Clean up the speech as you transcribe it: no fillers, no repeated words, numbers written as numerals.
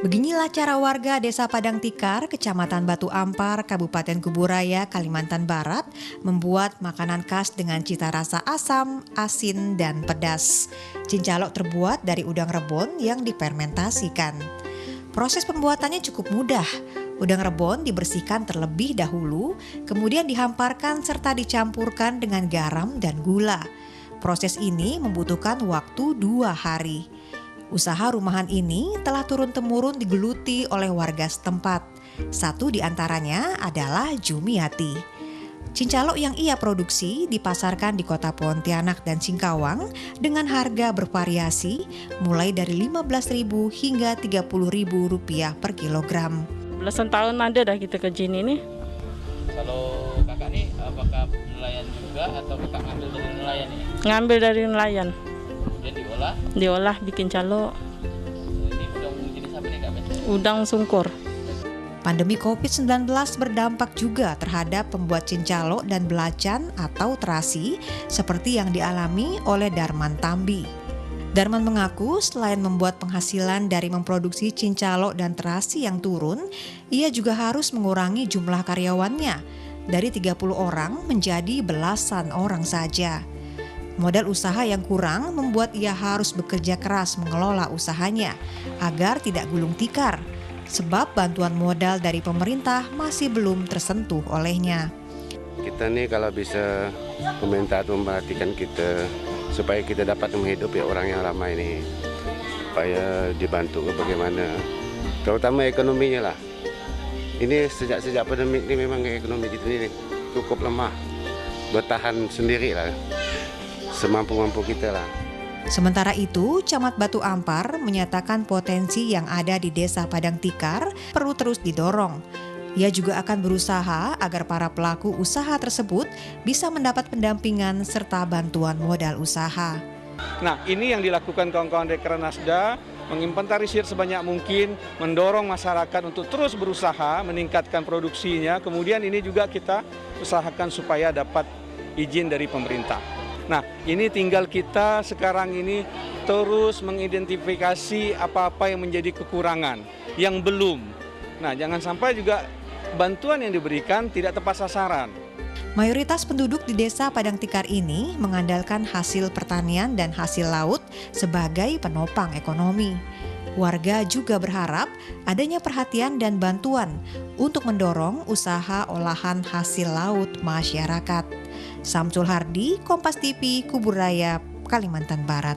Beginilah cara warga Desa Padang Tikar, Kecamatan Batu Ampar, Kabupaten Kuburaya, Kalimantan Barat, membuat makanan khas dengan cita rasa asam, asin, dan pedas. Cincalok terbuat dari udang rebon yang difermentasikan. Proses pembuatannya cukup mudah. Udang rebon dibersihkan terlebih dahulu, kemudian dihamparkan serta dicampurkan dengan garam dan gula. Proses ini membutuhkan waktu 2 hari. Usaha rumahan ini telah turun-temurun digeluti oleh warga setempat. Satu di antaranya adalah Jumiati. Cincalok yang ia produksi dipasarkan di kota Pontianak dan Singkawang dengan harga bervariasi mulai dari Rp15.000 hingga Rp30.000 per kilogram. Belasan tahun ada dah kita kerja ini nih. Kalau kakak nih apakah nelayan juga atau kakak ngambil dari nelayan ini? Ngambil dari nelayan. Kemudian diolah? Diolah bikin calo. Ini udang jenis apa nih kak? Udang sungkur. Pandemi COVID-19 berdampak juga terhadap pembuat cincalok dan belacan atau terasi seperti yang dialami oleh Darman Tambi. Darman mengaku selain membuat penghasilan dari memproduksi cincalok dan terasi yang turun, ia juga harus mengurangi jumlah karyawannya dari 30 orang menjadi belasan orang saja. Modal usaha yang kurang membuat ia harus bekerja keras mengelola usahanya agar tidak gulung tikar, sebab bantuan modal dari pemerintah masih belum tersentuh olehnya. Kita nih kalau bisa pemerintah itu memperhatikan kita supaya kita dapat menghidupi orang yang ramai ini, supaya dibantu bagaimana, terutama ekonominya lah. Ini sejak pandemi ini memang ekonomi kita ini cukup lemah, bertahan sendiri lah, semampu-mampu kita lah. Sementara itu, Camat Batu Ampar menyatakan potensi yang ada di Desa Padang Tikar perlu terus didorong. Ia juga akan berusaha agar para pelaku usaha tersebut bisa mendapat pendampingan serta bantuan modal usaha. Nah, ini yang dilakukan kawan-kawan Dekranasda, menginventarisir sebanyak mungkin, mendorong masyarakat untuk terus berusaha meningkatkan produksinya. Kemudian ini juga kita usahakan supaya dapat izin dari pemerintah. Nah, ini tinggal kita sekarang ini terus mengidentifikasi apa-apa yang menjadi kekurangan, yang belum. Nah, jangan sampai juga bantuan yang diberikan tidak tepat sasaran. Mayoritas penduduk di Desa Padang Tikar ini mengandalkan hasil pertanian dan hasil laut sebagai penopang ekonomi. Warga juga berharap adanya perhatian dan bantuan untuk mendorong usaha olahan hasil laut masyarakat. Samsul Hardi, Kompas TV, Kuburaya, Kalimantan Barat.